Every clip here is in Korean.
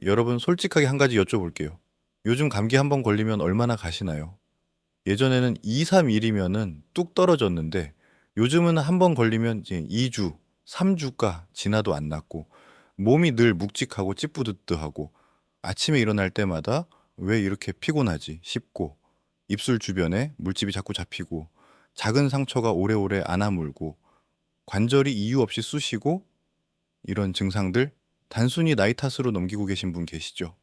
여러분 솔직하게 한 가지 여쭤볼게요. 요즘 감기 한번 걸리면 얼마나 가시나요? 예전에는 2, 3일이면은 뚝 떨어졌는데 요즘은 한번 걸리면 이제 2주, 3주가 지나도 안 낫고 몸이 늘 묵직하고 찌뿌드드하고 아침에 일어날 때마다 왜 이렇게 피곤하지 싶고 입술 주변에 물집이 자꾸 잡히고 작은 상처가 오래오래 안 아물고 관절이 이유 없이 쑤시고 이런 증상들 단순히 나이 탓으로 넘기고 계신 분 계시죠?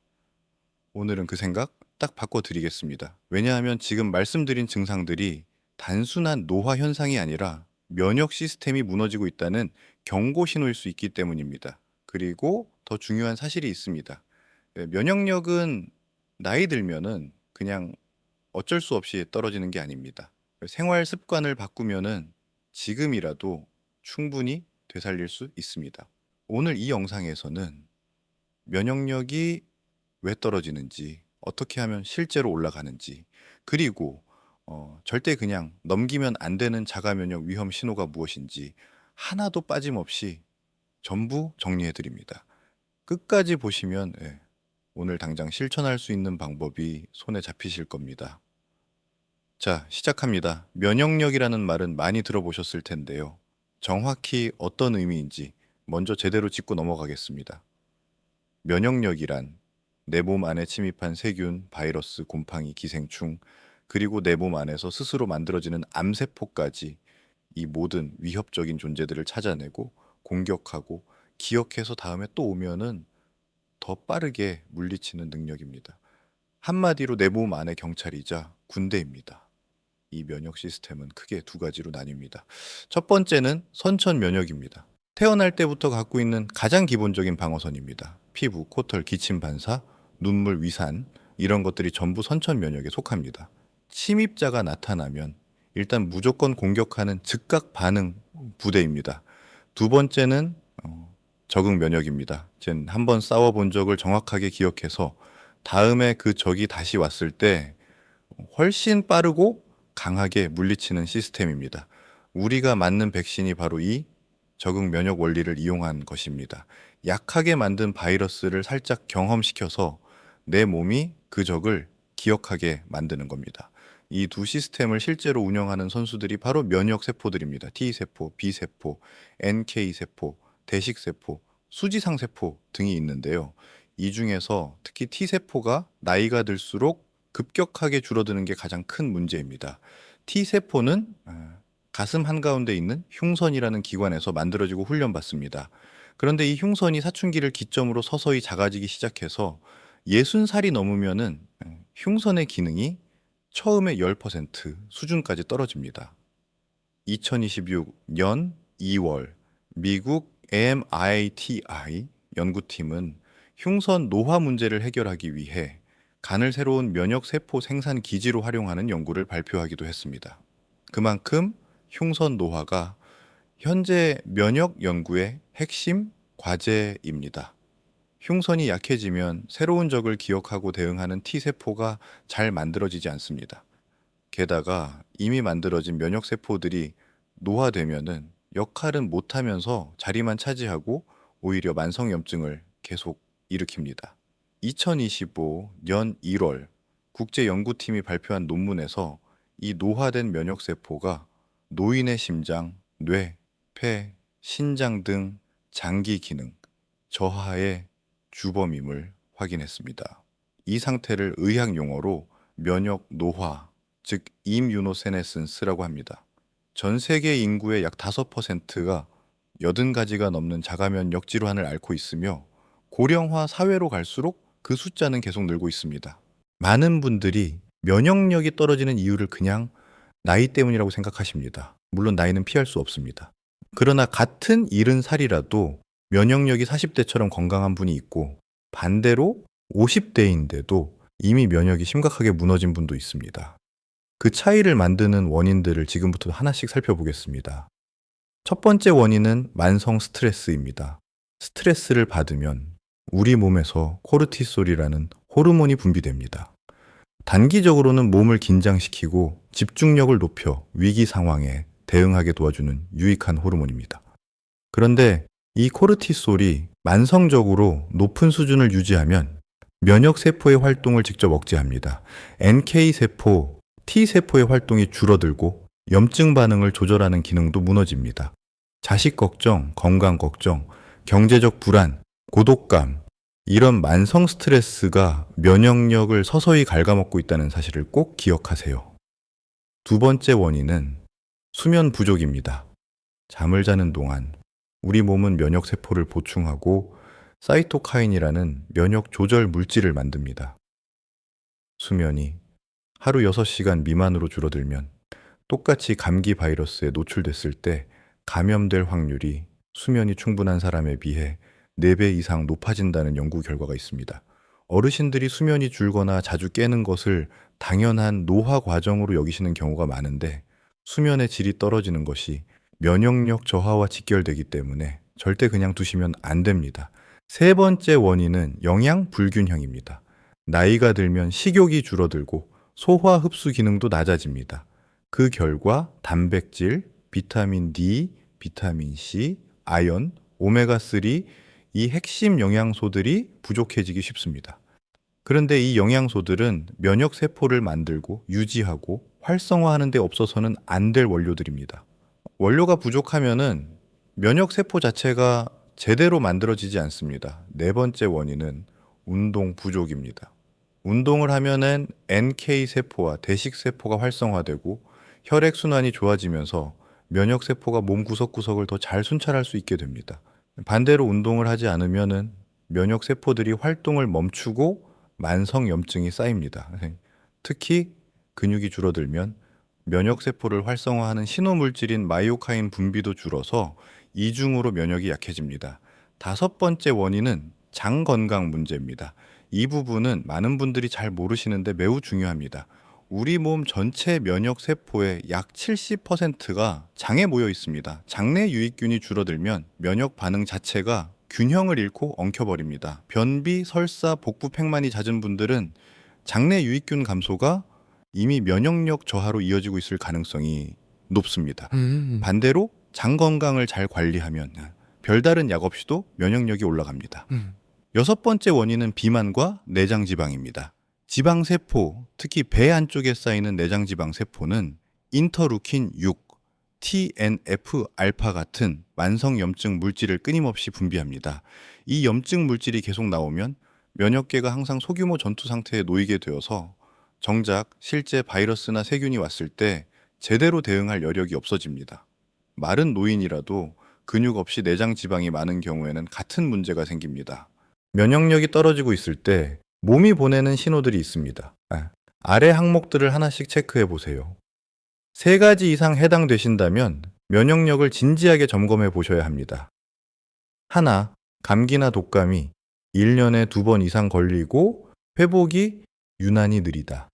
오늘은 그 생각 딱 바꿔드리겠습니다. 왜냐하면 지금 말씀드린 증상들이 단순한 노화 현상이 아니라 면역 시스템이 무너지고 있다는 경고 신호일 수 있기 때문입니다. 그리고 더 중요한 사실이 있습니다. 면역력은 나이 들면은 그냥 어쩔 수 없이 떨어지는 게 아닙니다. 생활 습관을 바꾸면은 지금이라도 충분히 되살릴 수 있습니다. 오늘 이 영상에서는 면역력이 왜 떨어지는지, 어떻게 하면 실제로 올라가는지, 그리고 절대 그냥 넘기면 안 되는 자가 면역 위험 신호가 무엇인지 하나도 빠짐없이 전부 정리해 드립니다. 끝까지 보시면 오늘 당장 실천할 수 있는 방법이 손에 잡히실 겁니다. 자, 시작합니다. 면역력이라는 말은 많이 들어보셨을 텐데요. 정확히 어떤 의미인지 먼저 제대로 짚고 넘어가겠습니다. 면역력이란 내 몸 안에 침입한 세균, 바이러스, 곰팡이, 기생충, 그리고 내 몸 안에서 스스로 만들어지는 암세포까지 이 모든 위협적인 존재들을 찾아내고 공격하고 기억해서 다음에 또 오면은 더 빠르게 물리치는 능력입니다. 한마디로 내 몸 안의 경찰이자 군대입니다. 이 면역 시스템은 크게 두 가지로 나뉩니다. 첫 번째는 선천 면역입니다. 태어날 때부터 갖고 있는 가장 기본적인 방어선입니다. 피부, 코털, 기침 반사, 눈물, 위산 이런 것들이 전부 선천 면역에 속합니다. 침입자가 나타나면 일단 무조건 공격하는 즉각 반응 부대입니다. 두 번째는 적응 면역입니다. 즉 한번 싸워본 적을 정확하게 기억해서 다음에 그 적이 다시 왔을 때 훨씬 빠르고 강하게 물리치는 시스템입니다. 우리가 맞는 백신이 바로 이 적응 면역 원리를 이용한 것입니다. 약하게 만든 바이러스를 살짝 경험시켜서 내 몸이 그 적을 기억하게 만드는 겁니다. 이 두 시스템을 실제로 운영하는 선수들이 바로 면역 세포들입니다. T세포, B세포, NK세포, 대식세포, 수지상세포 등이 있는데요. 이 중에서 특히 T세포가 나이가 들수록 급격하게 줄어드는 게 가장 큰 문제입니다. T세포는 가슴 한가운데 있는 흉선이라는 기관에서 만들어지고 훈련받습니다. 그런데 이 흉선이 사춘기를 기점으로 서서히 작아지기 시작해서 60살이 넘으면은 흉선의 기능이 처음에 10% 수준까지 떨어집니다. 2026년 2월 미국 MITI 연구팀은 흉선 노화 문제를 해결하기 위해 간을 새로운 면역 세포 생산 기지로 활용하는 연구를 발표하기도 했습니다. 그만큼 흉선 노화가 현재 면역 연구의 핵심 과제입니다. 흉선이 약해지면 새로운 적을 기억하고 대응하는 T세포가 잘 만들어지지 않습니다. 게다가 이미 만들어진 면역 세포들이 노화되면은 역할은 못하면서 자리만 차지하고 오히려 만성염증을 계속 일으킵니다. 2025년 1월 국제연구팀이 발표한 논문에서 이 노화된 면역 세포가 노인의 심장, 뇌, 폐, 신장 등 장기 기능 저하의 주범임을 확인했습니다. 이 상태를 의학 용어로 면역 노화, 즉 임유노세네센스라고 합니다. 전 세계 인구의 약 5%가 80가지가 넘는 자가면역 질환을 앓고 있으며 고령화 사회로 갈수록 그 숫자는 계속 늘고 있습니다. 많은 분들이 면역력이 떨어지는 이유를 그냥 나이 때문이라고 생각하십니다. 물론 나이는 피할 수 없습니다. 그러나 같은 70살이라도 면역력이 40대처럼 건강한 분이 있고 반대로 50대인데도 이미 면역이 심각하게 무너진 분도 있습니다. 그 차이를 만드는 원인들을 지금부터 하나씩 살펴보겠습니다. 첫 번째 원인은 만성 스트레스입니다. 스트레스를 받으면 우리 몸에서 코르티솔이라는 호르몬이 분비됩니다. 단기적으로는 몸을 긴장시키고 집중력을 높여 위기 상황에 대응하게 도와주는 유익한 호르몬입니다. 그런데 이 코르티솔이 만성적으로 높은 수준을 유지하면 면역세포의 활동을 직접 억제합니다. NK세포, T세포의 활동이 줄어들고 염증 반응을 조절하는 기능도 무너집니다. 자식 걱정, 건강 걱정, 경제적 불안, 고독감, 이런 만성 스트레스가 면역력을 서서히 갉아먹고 있다는 사실을 꼭 기억하세요. 두 번째 원인은 수면 부족입니다. 잠을 자는 동안 우리 몸은 면역세포를 보충하고 사이토카인이라는 면역 조절 물질을 만듭니다. 수면이 하루 6시간 미만으로 줄어들면 똑같이 감기 바이러스에 노출됐을 때 감염될 확률이 수면이 충분한 사람에 비해 4배 이상 높아진다는 연구 결과가 있습니다. 어르신들이 수면이 줄거나 자주 깨는 것을 당연한 노화 과정으로 여기시는 경우가 많은데 수면의 질이 떨어지는 것이 면역력 저하와 직결되기 때문에 절대 그냥 두시면 안 됩니다. 세 번째 원인은 영양 불균형입니다. 나이가 들면 식욕이 줄어들고 소화 흡수 기능도 낮아집니다. 그 결과 단백질, 비타민 D, 비타민 C, 아연, 오메가3 이 핵심 영양소들이 부족해지기 쉽습니다. 그런데 이 영양소들은 면역 세포를 만들고 유지하고 활성화하는 데 없어서는 안 될 원료들입니다. 원료가 부족하면은 면역 세포 자체가 제대로 만들어지지 않습니다. 네 번째 원인은 운동 부족입니다. 운동을 하면은 NK 세포와 대식 세포가 활성화되고 혈액 순환이 좋아지면서 면역 세포가 몸 구석구석을 더 잘 순찰할 수 있게 됩니다. 반대로 운동을 하지 않으면은 면역 세포들이 활동을 멈추고 만성 염증이 쌓입니다. 특히 근육이 줄어들면 면역 세포를 활성화하는 신호 물질인 마이오카인 분비도 줄어서 이중으로 면역이 약해집니다. 다섯 번째 원인은 장 건강 문제입니다. 이 부분은 많은 분들이 잘 모르시는데 매우 중요합니다. 우리 몸 전체 면역 세포의 약 70%가 장에 모여 있습니다. 장내 유익균이 줄어들면 면역 반응 자체가 균형을 잃고 엉켜버립니다. 변비, 설사, 복부 팽만이 잦은 분들은 장내 유익균 감소가 이미 면역력 저하로 이어지고 있을 가능성이 높습니다. 반대로 장 건강을 잘 관리하면 별다른 약 없이도 면역력이 올라갑니다. 여섯 번째 원인은 비만과 내장 지방입니다. 지방 세포, 특히 배 안쪽에 쌓이는 내장 지방 세포는 인터루킨 6, TNF 알파 같은 만성 염증 물질을 끊임없이 분비합니다. 이 염증 물질이 계속 나오면 면역계가 항상 소규모 전투 상태에 놓이게 되어서 정작 실제 바이러스나 세균이 왔을 때 제대로 대응할 여력이 없어집니다. 마른 노인이라도 근육 없이 내장 지방이 많은 경우에는 같은 문제가 생깁니다. 면역력이 떨어지고 있을 때 몸이 보내는 신호들이 있습니다. 아래 항목들을 하나씩 체크해 보세요. 3가지 이상 해당되신다면 면역력을 진지하게 점검해 보셔야 합니다. 하나, 감기나 독감이 1년에 2번 이상 걸리고 회복이 유난히 느리다.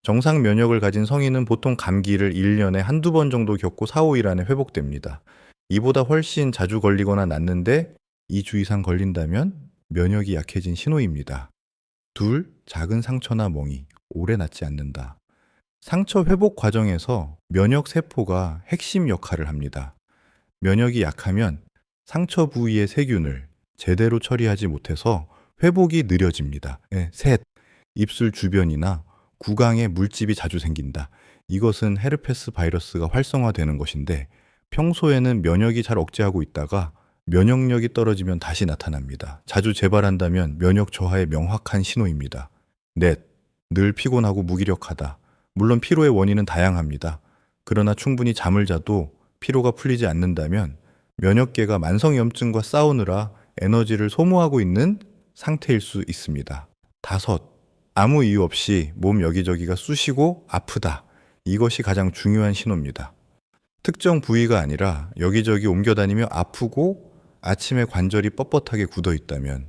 정상 면역을 가진 성인은 보통 감기를 1년에 한두 번 정도 겪고 4-5일 안에 회복됩니다. 이보다 훨씬 자주 걸리거나 낫는데 2주 이상 걸린다면 면역이 약해진 신호입니다. 둘, 작은 상처나 멍이 오래 낫지 않는다. 상처 회복 과정에서 면역 세포가 핵심 역할을 합니다. 면역이 약하면 상처 부위의 세균을 제대로 처리하지 못해서 회복이 느려집니다. 셋, 입술 주변이나 구강에 물집이 자주 생긴다. 이것은 헤르페스 바이러스가 활성화되는 것인데 평소에는 면역이 잘 억제하고 있다가 면역력이 떨어지면 다시 나타납니다. 자주 재발한다면 면역 저하의 명확한 신호입니다. 넷, 늘 피곤하고 무기력하다. 물론 피로의 원인은 다양합니다. 그러나 충분히 잠을 자도 피로가 풀리지 않는다면 면역계가 만성염증과 싸우느라 에너지를 소모하고 있는 상태일 수 있습니다. 다섯, 아무 이유 없이 몸 여기저기가 쑤시고 아프다. 이것이 가장 중요한 신호입니다. 특정 부위가 아니라 여기저기 옮겨다니며 아프고 아침에 관절이 뻣뻣하게 굳어 있다면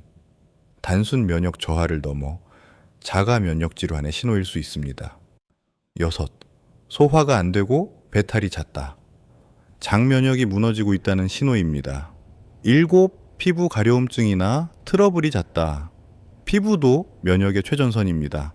단순 면역 저하를 넘어 자가 면역 질환의 신호일 수 있습니다. 여섯, 소화가 안 되고 배탈이 잦다. 장 면역이 무너지고 있다는 신호입니다. 일곱, 피부 가려움증이나 트러블이 잦다. 피부도 면역의 최전선입니다.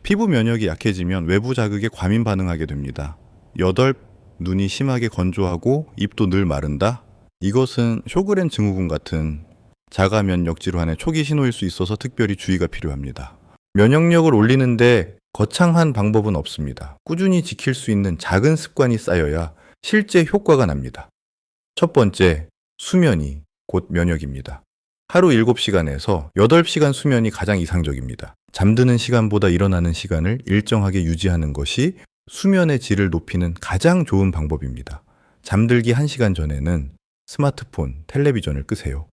피부 면역이 약해지면 외부 자극에 과민 반응하게 됩니다. 여덟, 눈이 심하게 건조하고 입도 늘 마른다. 이것은 쇼그렌 증후군 같은 자가 면역 질환의 초기 신호일 수 있어서 특별히 주의가 필요합니다. 면역력을 올리는데 거창한 방법은 없습니다. 꾸준히 지킬 수 있는 작은 습관이 쌓여야 실제 효과가 납니다. 첫 번째, 수면이 곧 면역입니다. 하루 7시간에서 8시간 수면이 가장 이상적입니다. 잠드는 시간보다 일어나는 시간을 일정하게 유지하는 것이 수면의 질을 높이는 가장 좋은 방법입니다. 잠들기 1시간 전에는 스마트폰, 텔레비전을 끄세요.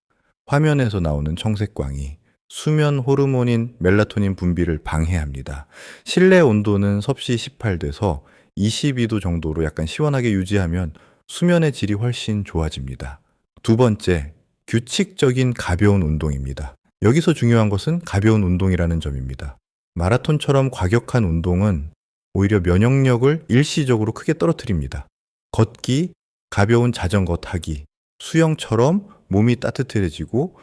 화면에서 나오는 청색광이 수면 호르몬인 멜라토닌 분비를 방해합니다. 실내 온도는 섭씨 18도에서 22도 정도로 약간 시원하게 유지하면 수면의 질이 훨씬 좋아집니다. 두 번째, 규칙적인 가벼운 운동입니다. 여기서 중요한 것은 가벼운 운동이라는 점입니다. 마라톤처럼 과격한 운동은 오히려 면역력을 일시적으로 크게 떨어뜨립니다. 걷기, 가벼운 자전거 타기, 수영처럼 몸이 따뜻해지고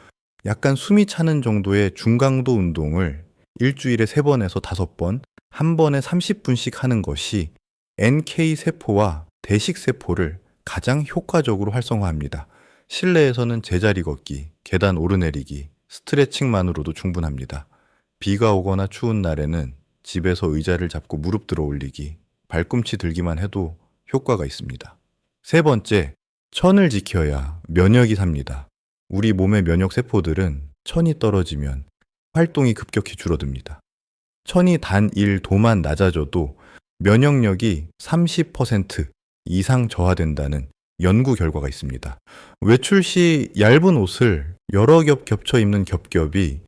약간 숨이 차는 정도의 중강도 운동을 일주일에 3번에서 5번, 한 번에 30분씩 하는 것이 NK 세포와 대식세포를 가장 효과적으로 활성화합니다. 실내에서는 제자리 걷기, 계단 오르내리기, 스트레칭만으로도 충분합니다. 비가 오거나 추운 날에는 집에서 의자를 잡고 무릎 들어 올리기, 발꿈치 들기만 해도 효과가 있습니다. 세 번째, 천을 지켜야 면역이 삽니다. 우리 몸의 면역 세포들은 천이 떨어지면 활동이 급격히 줄어듭니다. 천이 단 1도만 낮아져도 면역력이 30% 이상 저하된다는 연구 결과가 있습니다. 외출 시 얇은 옷을 여러 겹 겹쳐 입는 겹겹이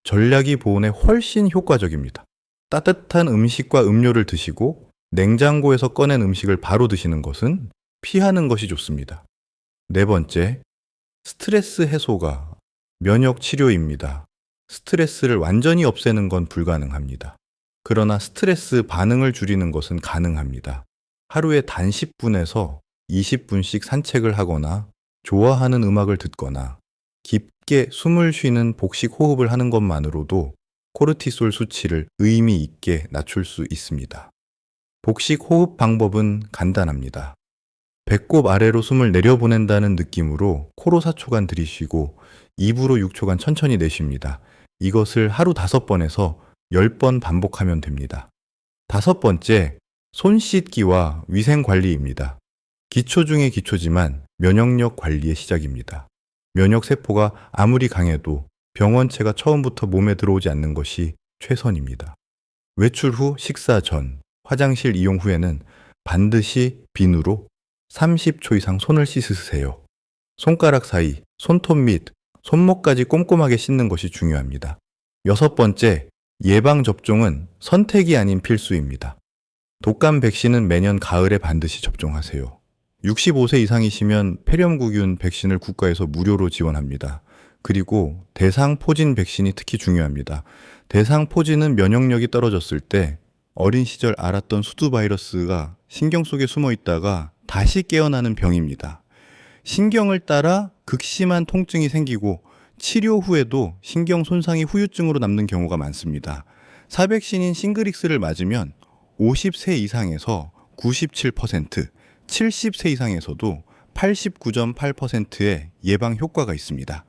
전략이 보온에 훨씬 효과적입니다. 따뜻한 음식과 음료를 드시고 냉장고에서 꺼낸 음식을 바로 드시는 것은 피하는 것이 좋습니다. 네 번째, 스트레스 해소가 면역 치료입니다. 스트레스를 완전히 없애는 건 불가능합니다. 그러나 스트레스 반응을 줄이는 것은 가능합니다. 하루에 단 10분에서 20분씩 산책을 하거나 좋아하는 음악을 듣거나 깊게 숨을 쉬는 복식 호흡을 하는 것만으로도 코르티솔 수치를 의미 있게 낮출 수 있습니다. 복식 호흡 방법은 간단합니다. 배꼽 아래로 숨을 내려보낸다는 느낌으로 코로 4초간 들이쉬고 입으로 6초간 천천히 내쉽니다. 이것을 하루 5번에서 10번 반복하면 됩니다. 다섯 번째, 손 씻기와 위생 관리입니다. 기초 중의 기초지만 면역력 관리의 시작입니다. 면역 세포가 아무리 강해도 병원체가 처음부터 몸에 들어오지 않는 것이 최선입니다. 외출 후, 식사 전, 화장실 이용 후에는 반드시 비누로 30초 이상 손을 씻으세요. 손가락 사이, 손톱 및 손목까지 꼼꼼하게 씻는 것이 중요합니다. 여섯 번째, 예방접종은 선택이 아닌 필수입니다. 독감 백신은 매년 가을에 반드시 접종하세요. 65세 이상이시면 폐렴구균 백신을 국가에서 무료로 지원합니다. 그리고 대상포진 백신이 특히 중요합니다. 대상포진은 면역력이 떨어졌을 때 어린 시절 앓았던 수두 바이러스가 신경 속에 숨어 있다가 다시 깨어나는 병입니다. 신경을 따라 극심한 통증이 생기고 치료 후에도 신경 손상이 후유증으로 남는 경우가 많습니다. 사백신인 싱그릭스를 맞으면 50세 이상에서 97%, 70세 이상에서도 89.8%의 예방 효과가 있습니다.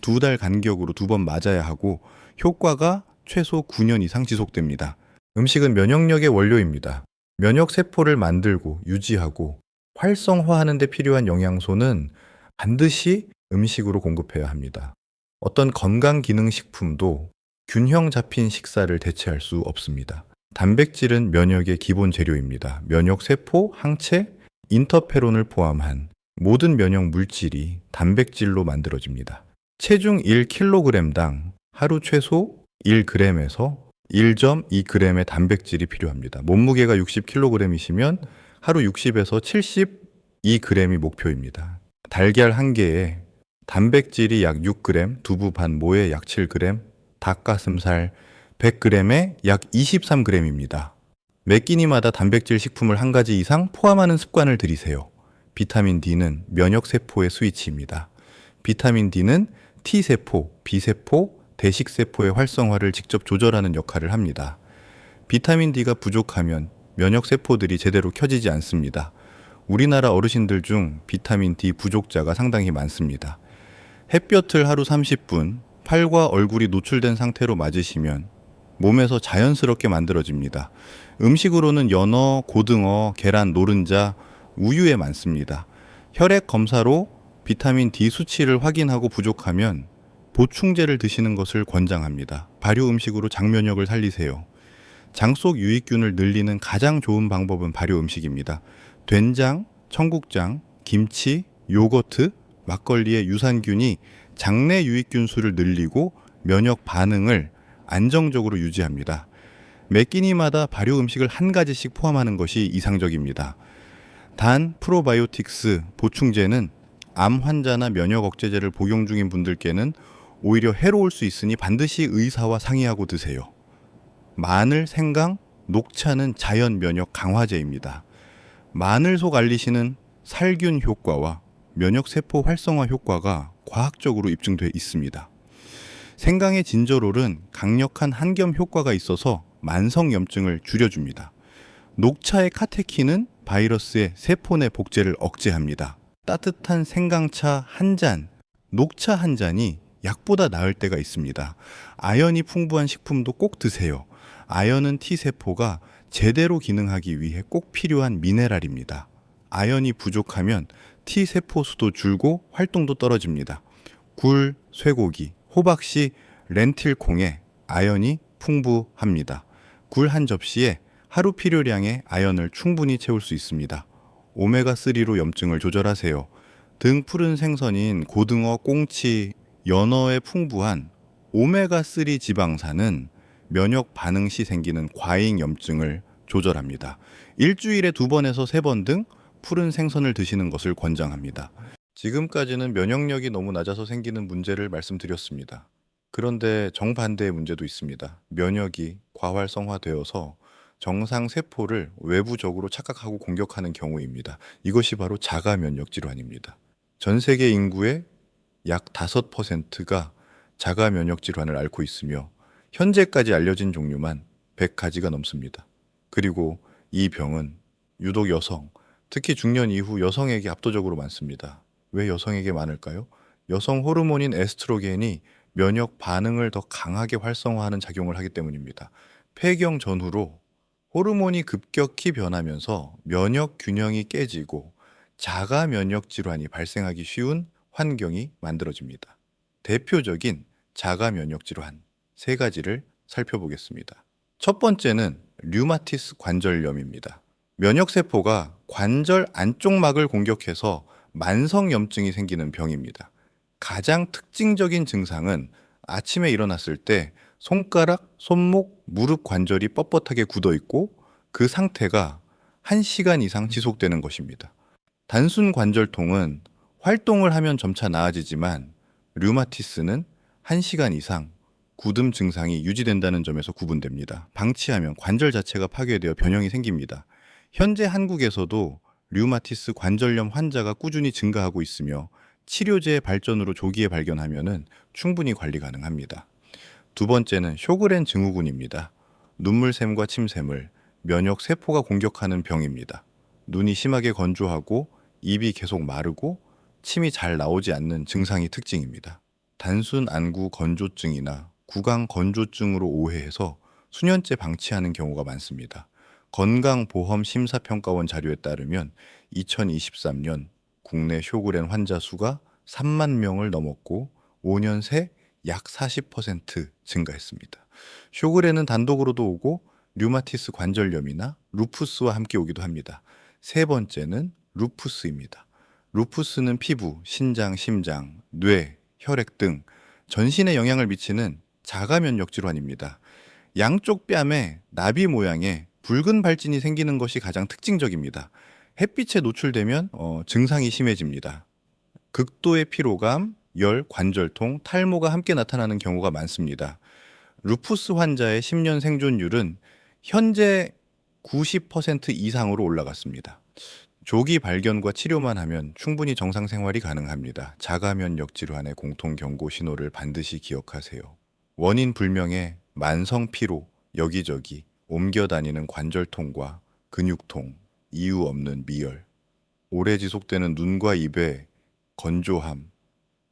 2달 간격으로 2번 맞아야 하고 효과가 최소 9년 이상 지속됩니다. 음식은 면역력의 원료입니다. 면역 세포를 만들고 유지하고 활성화하는 데 필요한 영양소는 반드시 음식으로 공급해야 합니다. 어떤 건강기능식품도 균형 잡힌 식사를 대체할 수 없습니다. 단백질은 면역의 기본 재료입니다. 면역세포, 항체, 인터페론을 포함한 모든 면역 물질이 단백질로 만들어집니다. 체중 1kg당 하루 최소 1g에서 1.2g의 단백질이 필요합니다. 몸무게가 60kg이시면 하루 60에서 72g이 목표입니다. 달걀 1개에 단백질이 약 6g, 두부 반 모에 약 7g, 닭가슴살 100g에 약 23g입니다. 매 끼니마다 단백질 식품을 한 가지 이상 포함하는 습관을 들이세요. 비타민 D는 면역세포의 스위치입니다. 비타민 D는 T세포, B세포, 대식세포의 활성화를 직접 조절하는 역할을 합니다. 비타민 D가 부족하면 면역세포들이 제대로 켜지지 않습니다. 우리나라 어르신들 중 비타민 D 부족자가 상당히 많습니다. 햇볕을 하루 30분 팔과 얼굴이 노출된 상태로 맞으시면 몸에서 자연스럽게 만들어집니다. 음식으로는 연어, 고등어, 계란, 노른자, 우유에 많습니다. 혈액 검사로 비타민 D 수치를 확인하고 부족하면 보충제를 드시는 것을 권장합니다. 발효 음식으로 장 면역을 살리세요. 장 속 유익균을 늘리는 가장 좋은 방법은 발효 음식입니다. 된장, 청국장, 김치, 요거트, 막걸리의 유산균이 장내 유익균 수를 늘리고 면역 반응을 안정적으로 유지합니다. 매 끼니마다 발효 음식을 한 가지씩 포함하는 것이 이상적입니다. 단, 프로바이오틱스 보충제는 암 환자나 면역 억제제를 복용 중인 분들께는 오히려 해로울 수 있으니 반드시 의사와 상의하고 드세요. 마늘, 생강, 녹차는 자연 면역 강화제입니다. 마늘 속 알리신은 살균 효과와 면역세포 활성화 효과가 과학적으로 입증돼 있습니다. 생강의 진저롤은 강력한 항염 효과가 있어서 만성염증을 줄여줍니다. 녹차의 카테킨은 바이러스의 세포 내 복제를 억제합니다. 따뜻한 생강차 한 잔, 녹차 한 잔이 약보다 나을 때가 있습니다. 아연이 풍부한 식품도 꼭 드세요. 아연은 T세포가 제대로 기능하기 위해 꼭 필요한 미네랄입니다. 아연이 부족하면 T세포 수도 줄고 활동도 떨어집니다. 굴, 쇠고기, 호박씨, 렌틸콩에 아연이 풍부합니다. 굴 한 접시에 하루 필요량의 아연을 충분히 채울 수 있습니다. 오메가3로 염증을 조절하세요. 등 푸른 생선인 고등어, 꽁치, 연어에 풍부한 오메가3 지방산은 면역 반응 시 생기는 과잉 염증을 조절합니다. 일주일에 2번에서 3번 등 푸른 생선을 드시는 것을 권장합니다. 지금까지는 면역력이 너무 낮아서 생기는 문제를 말씀드렸습니다. 그런데 정반대의 문제도 있습니다. 면역이 과활성화되어서 정상 세포를 외부적으로 착각하고 공격하는 경우입니다. 이것이 바로 자가 면역 질환입니다. 전 세계 인구의 약 5%가 자가 면역 질환을 앓고 있으며 현재까지 알려진 종류만 100가지가 넘습니다. 그리고 이 병은 유독 여성, 특히 중년 이후 여성에게 압도적으로 많습니다. 왜 여성에게 많을까요? 여성 호르몬인 에스트로겐이 면역 반응을 더 강하게 활성화하는 작용을 하기 때문입니다. 폐경 전후로 호르몬이 급격히 변하면서 면역 균형이 깨지고 자가 면역 질환이 발생하기 쉬운 환경이 만들어집니다. 대표적인 자가 면역 질환 3가지를 살펴보겠습니다. 첫 번째는 류마티스 관절염입니다. 면역세포가 관절 안쪽막을 공격해서 만성염증이 생기는 병입니다. 가장 특징적인 증상은 아침에 일어났을 때 손가락, 손목, 무릎 관절이 뻣뻣하게 굳어 있고 그 상태가 1시간 이상 지속되는 것입니다. 단순 관절통은 활동을 하면 점차 나아지지만 류마티스는 1시간 이상 굳음 증상이 유지된다는 점에서 구분됩니다. 방치하면 관절 자체가 파괴되어 변형이 생깁니다. 현재 한국에서도 류마티스 관절염 환자가 꾸준히 증가하고 있으며 치료제의 발전으로 조기에 발견하면 충분히 관리 가능합니다. 두 번째는 쇼그렌 증후군입니다. 눈물샘과 침샘을 면역 세포가 공격하는 병입니다. 눈이 심하게 건조하고 입이 계속 마르고 침이 잘 나오지 않는 증상이 특징입니다. 단순 안구 건조증이나 구강 건조증으로 오해해서 수년째 방치하는 경우가 많습니다. 건강보험심사평가원 자료에 따르면 2023년 국내 쇼그렌 환자 수가 3만 명을 넘었고 5년 새 약 40% 증가했습니다. 쇼그렌은 단독으로도 오고 류마티스 관절염이나 루푸스와 함께 오기도 합니다. 세 번째는 루푸스입니다. 루푸스는 피부, 신장, 심장, 뇌, 혈액 등 전신에 영향을 미치는 자가 면역 질환입니다. 양쪽 뺨에 나비 모양의 붉은 발진이 생기는 것이 가장 특징적입니다. 햇빛에 노출되면 증상이 심해집니다. 극도의 피로감, 열, 관절통, 탈모가 함께 나타나는 경우가 많습니다. 루푸스 환자의 10년 생존율은 현재 90% 이상으로 올라갔습니다. 조기 발견과 치료만 하면 충분히 정상 생활이 가능합니다. 자가 면역 질환의 공통 경고 신호를 반드시 기억하세요. 원인 불명의 만성 피로, 여기저기 옮겨 다니는 관절통과 근육통, 이유 없는 미열, 오래 지속되는 눈과 입의 건조함,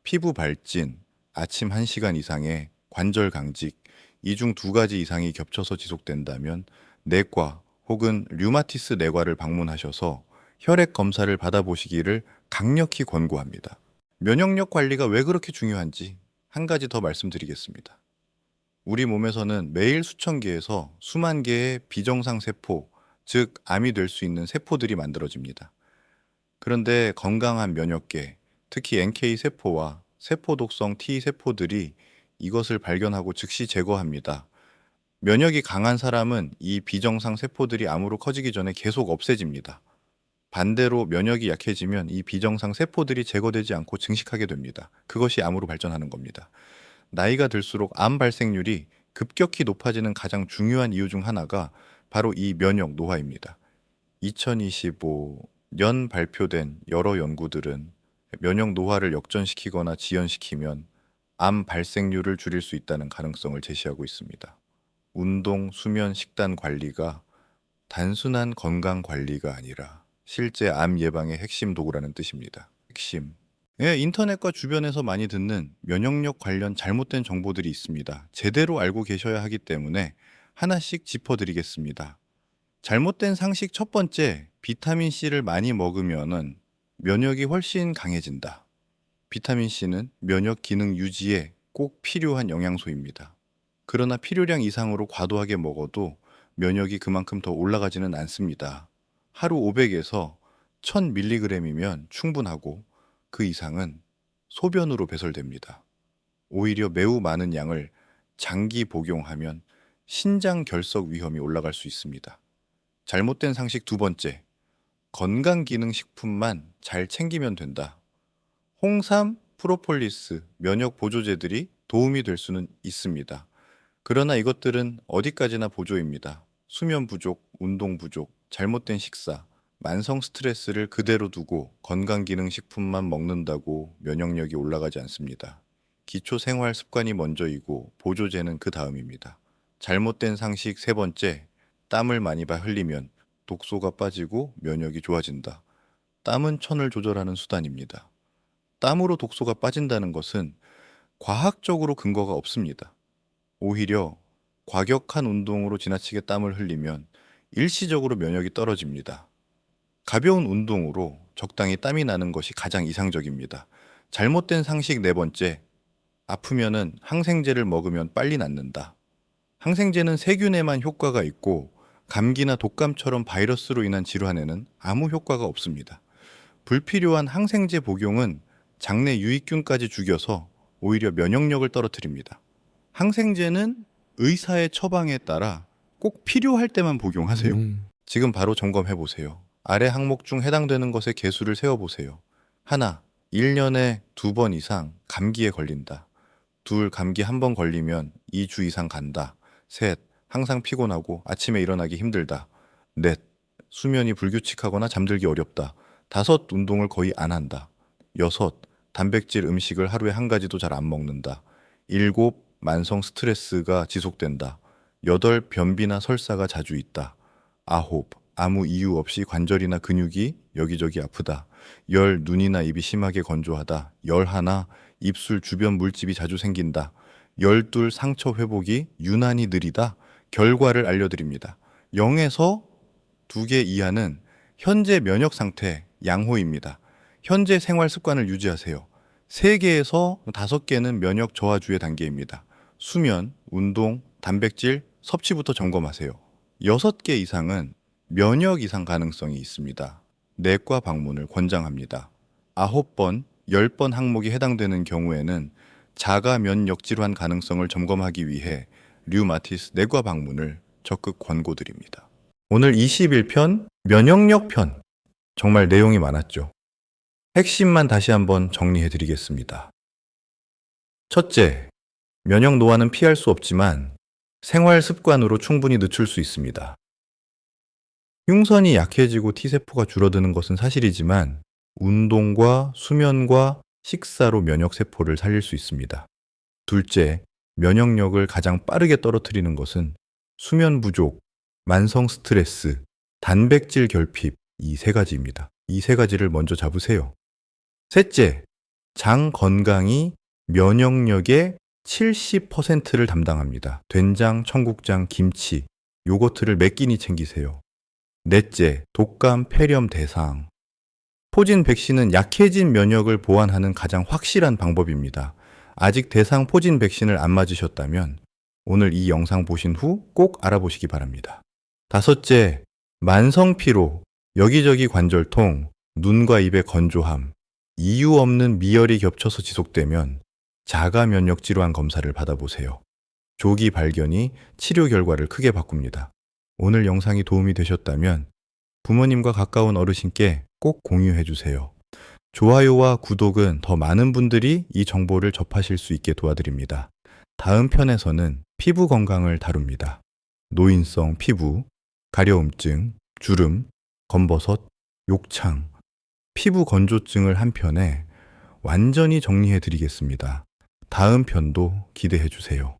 피부 발진, 아침 1시간 이상의 관절 강직, 이 중 2가지 이상이 겹쳐서 지속된다면 내과 혹은 류마티스 내과를 방문하셔서 혈액 검사를 받아보시기를 강력히 권고합니다. 면역력 관리가 왜 그렇게 중요한지 한 가지 더 말씀드리겠습니다. 우리 몸에서는 매일 수천 개에서 수만 개의 비정상 세포, 즉 암이 될 수 있는 세포들이 만들어집니다. 그런데 건강한 면역계, 특히 NK 세포와 세포 독성 T 세포들이 이것을 발견하고 즉시 제거합니다. 면역이 강한 사람은 이 비정상 세포들이 암으로 커지기 전에 계속 없애집니다. 반대로 면역이 약해지면 이 비정상 세포들이 제거되지 않고 증식하게 됩니다. 그것이 암으로 발전하는 겁니다. 나이가 들수록 암 발생률이 급격히 높아지는 가장 중요한 이유 중 하나가 바로 이 면역 노화입니다. 2025년 발표된 여러 연구들은 면역 노화를 역전시키거나 지연시키면 암 발생률을 줄일 수 있다는 가능성을 제시하고 있습니다. 운동, 수면, 식단 관리가 단순한 건강 관리가 아니라 실제 암 예방의 핵심 도구라는 뜻입니다. 핵심. 예, 인터넷과 주변에서 많이 듣는 면역력 관련 잘못된 정보들이 있습니다. 제대로 알고 계셔야 하기 때문에 하나씩 짚어드리겠습니다. 잘못된 상식 첫 번째, 비타민 C를 많이 먹으면은 면역이 훨씬 강해진다. 비타민 C는 면역 기능 유지에 꼭 필요한 영양소입니다. 그러나 필요량 이상으로 과도하게 먹어도 면역이 그만큼 더 올라가지는 않습니다. 하루 500에서 1000mg이면 충분하고 그 이상은 소변으로 배설됩니다. 오히려 매우 많은 양을 장기 복용하면 신장 결석 위험이 올라갈 수 있습니다. 잘못된 상식 두 번째, 건강기능식품만 잘 챙기면 된다. 홍삼, 프로폴리스, 면역 보조제들이 도움이 될 수는 있습니다. 그러나 이것들은 어디까지나 보조입니다. 수면 부족, 운동 부족, 잘못된 식사, 만성 스트레스를 그대로 두고 건강기능식품만 먹는다고 면역력이 올라가지 않습니다. 기초 생활 습관이 먼저이고 보조제는 그 다음입니다. 잘못된 상식 세 번째, 땀을 많이 흘리면 독소가 빠지고 면역이 좋아진다. 땀은 천을 조절하는 수단입니다. 땀으로 독소가 빠진다는 것은 과학적으로 근거가 없습니다. 오히려 과격한 운동으로 지나치게 땀을 흘리면 일시적으로 면역이 떨어집니다. 가벼운 운동으로 적당히 땀이 나는 것이 가장 이상적입니다. 잘못된 상식 네 번째, 아프면은 항생제를 먹으면 빨리 낫는다. 항생제는 세균에만 효과가 있고 감기나 독감처럼 바이러스로 인한 질환에는 아무 효과가 없습니다. 불필요한 항생제 복용은 장내 유익균까지 죽여서 오히려 면역력을 떨어뜨립니다. 항생제는 의사의 처방에 따라 꼭 필요할 때만 복용하세요. 지금 바로 점검해 보세요. 아래 항목 중 해당되는 것의 개수를 세어보세요. 하나, 1년에 2번 이상 감기에 걸린다. 둘, 감기 1번 걸리면 2주 이상 간다. 셋, 항상 피곤하고 아침에 일어나기 힘들다. 넷, 수면이 불규칙하거나 잠들기 어렵다. 다섯, 운동을 거의 안 한다. 여섯, 단백질 음식을 하루에 한 가지도 잘 안 먹는다. 일곱, 만성 스트레스가 지속된다. 여덟, 변비나 설사가 자주 있다. 아홉, 아무 이유 없이 관절이나 근육이 여기저기 아프다. 열, 눈이나 입이 심하게 건조하다. 열하나, 입술 주변 물집이 자주 생긴다. 열둘, 상처 회복이 유난히 느리다. 결과를 알려드립니다. 0에서 2개 이하는 현재 면역 상태 양호입니다. 현재 생활 습관을 유지하세요. 3개에서 5개는 면역 저하주의 단계입니다. 수면, 운동, 단백질, 섭취부터 점검하세요. 6개 이상은 면역 이상 가능성이 있습니다. 내과 방문을 권장합니다. 9번, 10번 항목이 해당되는 경우에는 자가 면역 질환 가능성을 점검하기 위해 류마티스 내과 방문을 적극 권고드립니다. 오늘 21편 면역력 편, 정말 내용이 많았죠. 핵심만 다시 한번 정리해 드리겠습니다. 첫째, 면역 노화는 피할 수 없지만 생활 습관으로 충분히 늦출 수 있습니다. 흉선이 약해지고 T세포가 줄어드는 것은 사실이지만 운동과 수면과 식사로 면역세포를 살릴 수 있습니다. 둘째, 면역력을 가장 빠르게 떨어뜨리는 것은 수면 부족, 만성 스트레스, 단백질 결핍 이 3가지입니다. 이 세 가지를 먼저 잡으세요. 셋째, 장 건강이 면역력의 70%를 담당합니다. 된장, 청국장, 김치, 요거트를 몇 끼니 챙기세요. 넷째, 독감, 폐렴, 대상. 포진 백신은 약해진 면역을 보완하는 가장 확실한 방법입니다. 아직 대상 포진 백신을 안 맞으셨다면 오늘 이 영상 보신 후 꼭 알아보시기 바랍니다. 다섯째, 만성 피로, 여기저기 관절통, 눈과 입의 건조함, 이유 없는 미열이 겹쳐서 지속되면 자가 면역 질환 검사를 받아보세요. 조기 발견이 치료 결과를 크게 바꿉니다. 오늘 영상이 도움이 되셨다면 부모님과 가까운 어르신께 꼭 공유해 주세요. 좋아요와 구독은 더 많은 분들이 이 정보를 접하실 수 있게 도와드립니다. 다음 편에서는 피부 건강을 다룹니다. 노인성 피부, 가려움증, 주름, 검버섯, 욕창, 피부 건조증을 한 편에 완전히 정리해 드리겠습니다. 다음 편도 기대해 주세요.